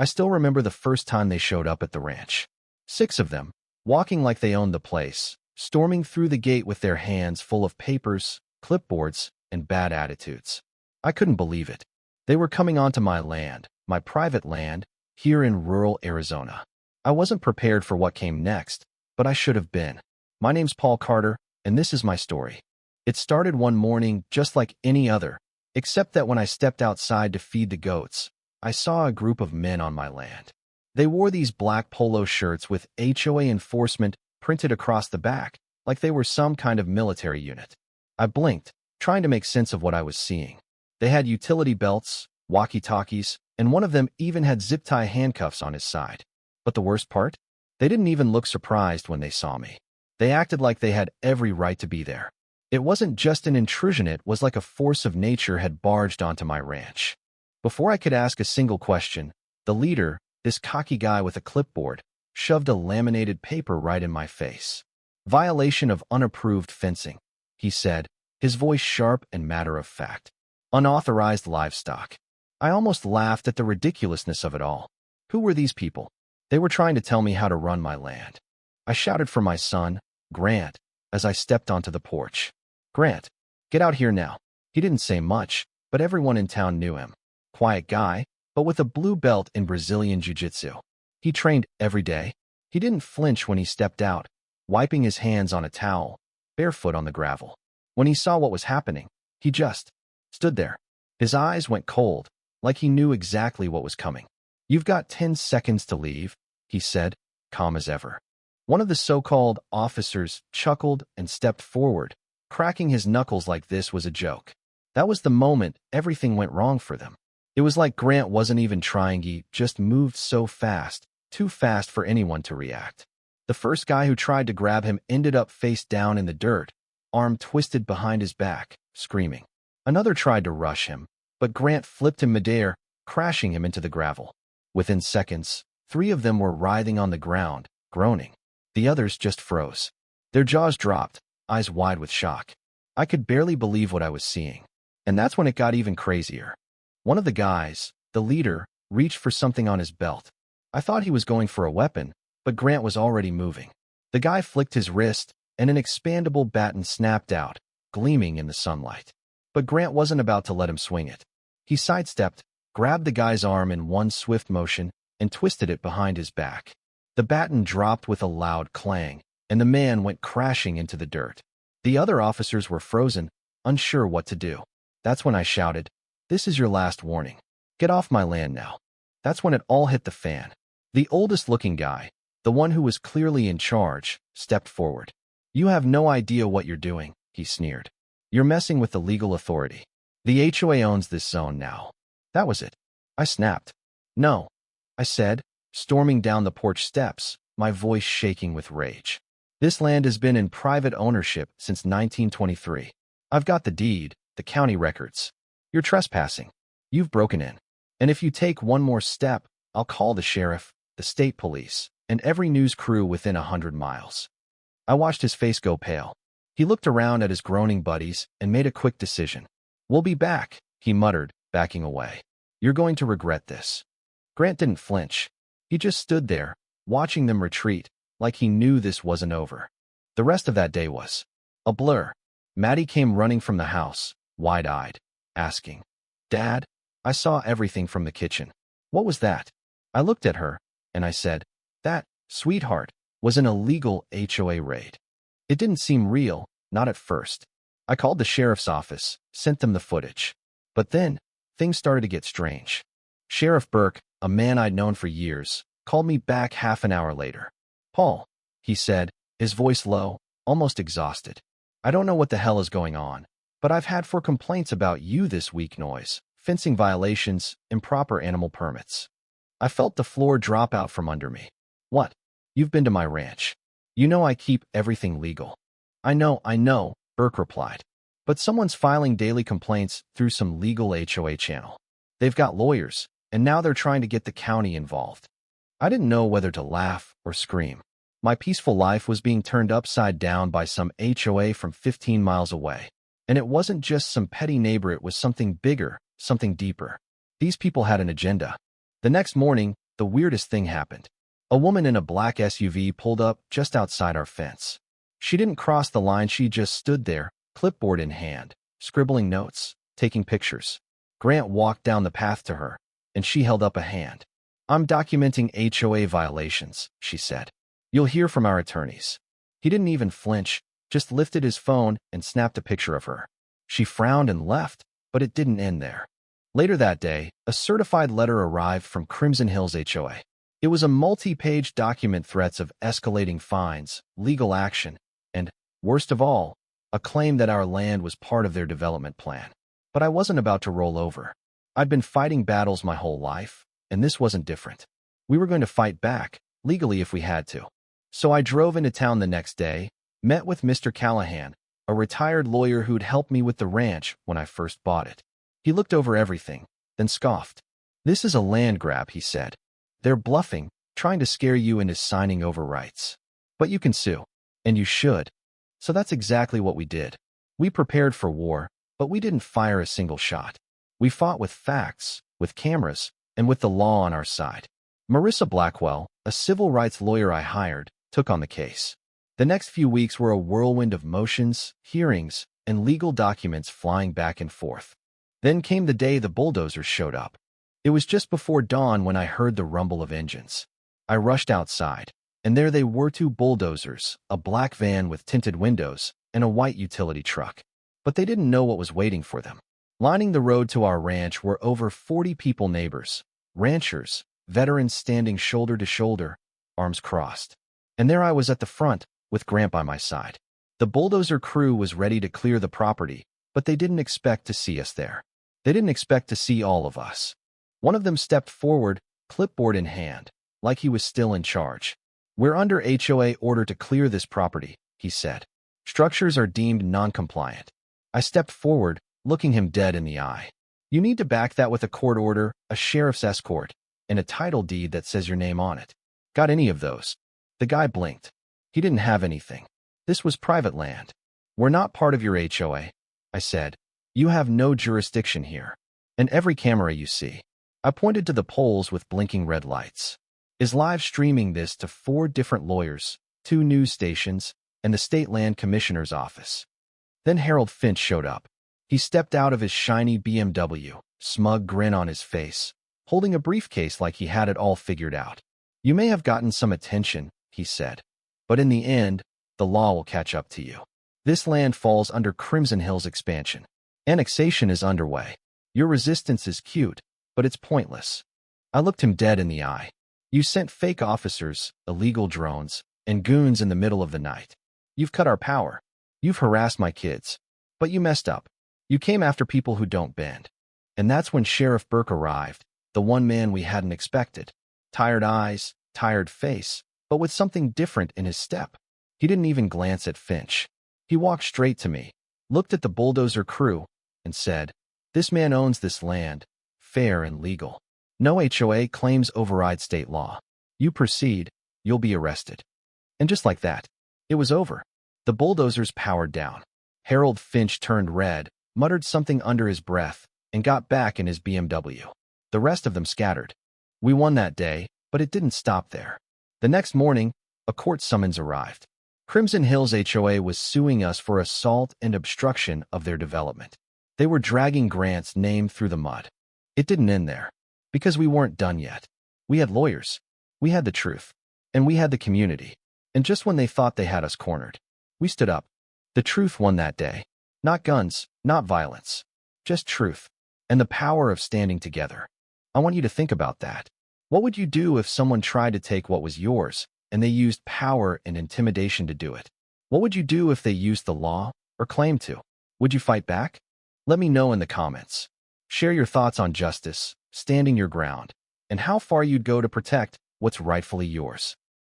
I still remember the first time they showed up at the ranch. 6 of them, walking like they owned the place, storming through the gate with their hands full of papers, clipboards, and bad attitudes. I couldn't believe it. They were coming onto my land, my private land, here in rural Arizona. I wasn't prepared for what came next, but I should have been. My name's Paul Carter, and this is my story. It started one morning just like any other, except that when I stepped outside to feed the goats, I saw a group of men on my land. They wore these black polo shirts with HOA enforcement printed across the back, like they were some kind of military unit. I blinked, trying to make sense of what I was seeing. They had utility belts, walkie-talkies, and one of them even had zip-tie handcuffs on his side. But the worst part? They didn't even look surprised when they saw me. They acted like they had every right to be there. It wasn't just an intrusion, it was like a force of nature had barged onto my ranch. Before I could ask a single question, the leader, this cocky guy with a clipboard, shoved a laminated paper right in my face. "Violation of unapproved fencing," he said, his voice sharp and matter-of-fact. "Unauthorized livestock." I almost laughed at the ridiculousness of it all. Who were these people? They were trying to tell me how to run my land. I shouted for my son, Grant, as I stepped onto the porch. "Grant, get out here now." He didn't say much, but everyone in town knew him. Quiet guy, but with a blue belt in Brazilian Jiu-Jitsu. He trained every day. He didn't flinch when he stepped out, wiping his hands on a towel, barefoot on the gravel. When he saw what was happening, he just stood there. His eyes went cold, like he knew exactly what was coming. "You've got 10 seconds to leave," he said, calm as ever. One of the so-called officers chuckled and stepped forward, cracking his knuckles like this was a joke. That was the moment everything went wrong for them. It was like Grant wasn't even trying, he just moved so fast, too fast for anyone to react. The first guy who tried to grab him ended up face down in the dirt, arm twisted behind his back, screaming. Another tried to rush him, but Grant flipped him midair, crashing him into the gravel. Within seconds, 3 of them were writhing on the ground, groaning. The others just froze. Their jaws dropped, eyes wide with shock. I could barely believe what I was seeing. And that's when it got even crazier. One of the guys, the leader, reached for something on his belt. I thought he was going for a weapon, but Grant was already moving. The guy flicked his wrist, and an expandable baton snapped out, gleaming in the sunlight. But Grant wasn't about to let him swing it. He sidestepped, grabbed the guy's arm in one swift motion, and twisted it behind his back. The baton dropped with a loud clang, and the man went crashing into the dirt. The other officers were frozen, unsure what to do. That's when I shouted, "This is your last warning. Get off my land now." That's when it all hit the fan. The oldest-looking guy, the one who was clearly in charge, stepped forward. "You have no idea what you're doing," he sneered. "You're messing with the legal authority. The HOA owns this zone now." That was it. I snapped. "No," I said, storming down the porch steps, my voice shaking with rage. "This land has been in private ownership since 1923. I've got the deed, the county records. You're trespassing. You've broken in. And if you take one more step, I'll call the sheriff, the state police, and every news crew within 100 miles. I watched his face go pale. He looked around at his groaning buddies and made a quick decision. "We'll be back," he muttered, backing away. "You're going to regret this." Grant didn't flinch. He just stood there, watching them retreat, like he knew this wasn't over. The rest of that day was a blur. Maddie came running from the house, wide-eyed, asking, "Dad?" I saw everything from the kitchen. "What was that?" I looked at her, and I said, "That, sweetheart, was an illegal HOA raid." It didn't seem real, not at first. I called the sheriff's office, sent them the footage. But then, things started to get strange. Sheriff Burke, a man I'd known for years, called me back half an hour later. "Paul," he said, his voice low, almost exhausted. "I don't know what the hell is going on, but I've had 4 complaints about you this week: noise, fencing violations, improper animal permits." I felt the floor drop out from under me. "What? You've been to my ranch. You know I keep everything legal." I know, Burke replied. "But someone's filing daily complaints through some legal HOA channel. They've got lawyers, and now they're trying to get the county involved." I didn't know whether to laugh or scream. My peaceful life was being turned upside down by some HOA from 15 miles away. And it wasn't just some petty neighbor, it was something bigger, something deeper. These people had an agenda. The next morning, the the weirdest thing happened. A woman in a black SUV pulled up just outside our fence. She didn't cross the line, she just stood there, clipboard in hand, scribbling notes, taking pictures. Grant walked down the path to her, and she held up a hand. "I'm documenting HOA violations," she said. "You'll hear from our attorneys." He didn't even flinch, just lifted his phone and snapped a picture of her. She frowned and left, but it didn't end there. Later that day, a certified letter arrived from Crimson Hills HOA. It was a multi-page document, threats of escalating fines, legal action, and, worst of all, a claim that our land was part of their development plan. But I wasn't about to roll over. I'd been fighting battles my whole life, and this wasn't different. We were going to fight back, legally if we had to. So I drove into town the next day, met with Mr. Callahan, a retired lawyer who'd helped me with the ranch when I first bought it. He looked over everything, then scoffed. "This is a land grab," he said. "They're bluffing, trying to scare you into signing over rights. But you can sue, and you should." So that's exactly what we did. We prepared for war, but we didn't fire a single shot. We fought with facts, with cameras, and with the law on our side. Marissa Blackwell, a civil rights lawyer I hired, took on the case. The next few weeks were a whirlwind of motions, hearings, and legal documents flying back and forth. Then came the day the bulldozers showed up. It was just before dawn when I heard the rumble of engines. I rushed outside, and there they were, two bulldozers, a black van with tinted windows, and a white utility truck. But they didn't know what was waiting for them. Lining the road to our ranch were over 40 people, neighbors, ranchers, veterans standing shoulder to shoulder, arms crossed. And there I was at the front, with Grant by my side. The bulldozer crew was ready to clear the property, but they didn't expect to see us there. They didn't expect to see all of us. One of them stepped forward, clipboard in hand, like he was still in charge. "We're under HOA order to clear this property," he said. "Structures are deemed non-compliant." I stepped forward, looking him dead in the eye. "You need to back that with a court order, a sheriff's escort, and a title deed that says your name on it. Got any of those?" The guy blinked. He didn't have anything. "This was private land." "We're not part of your HOA," I said. "You have no jurisdiction here. And every camera you see," I pointed to the poles with blinking red lights, "is live streaming this to 4 different lawyers, 2 news stations, and the state land commissioner's office." Then Harold Finch showed up. He stepped out of his shiny BMW, smug grin on his face, holding a briefcase like he had it all figured out. "You may have gotten some attention," he said, "but in the end, the law will catch up to you. This land falls under Crimson Hills expansion. Annexation is underway. Your resistance is cute, but it's pointless." I looked him dead in the eye. "You sent fake officers, illegal drones, and goons in the middle of the night. You've cut our power. You've harassed my kids. But you messed up. You came after people who don't bend." And that's when Sheriff Burke arrived, the one man we hadn't expected. Tired eyes, tired face, but with something different in his step. He didn't even glance at Finch. He walked straight to me, looked at the bulldozer crew, and said, "This man owns this land, fair and legal. No HOA claims override state law. You proceed, you'll be arrested." And just like that, it was over. The bulldozers powered down. Harold Finch turned red, muttered something under his breath, and got back in his BMW. The rest of them scattered. We won that day, but it didn't stop there. The next morning, a court summons arrived. Crimson Hills HOA was suing us for assault and obstruction of their development. They were dragging Grant's name through the mud. It didn't end there, because we weren't done yet. We had lawyers. We had the truth. And we had the community. And just when they thought they had us cornered, we stood up. The truth won that day. Not guns, not violence. Just truth. And the power of standing together. I want you to think about that. What would you do if someone tried to take what was yours, and they used power and intimidation to do it? What would you do if they used the law, or claimed to? Would you fight back? Let me know in the comments. Share your thoughts on justice, standing your ground, and how far you'd go to protect what's rightfully yours.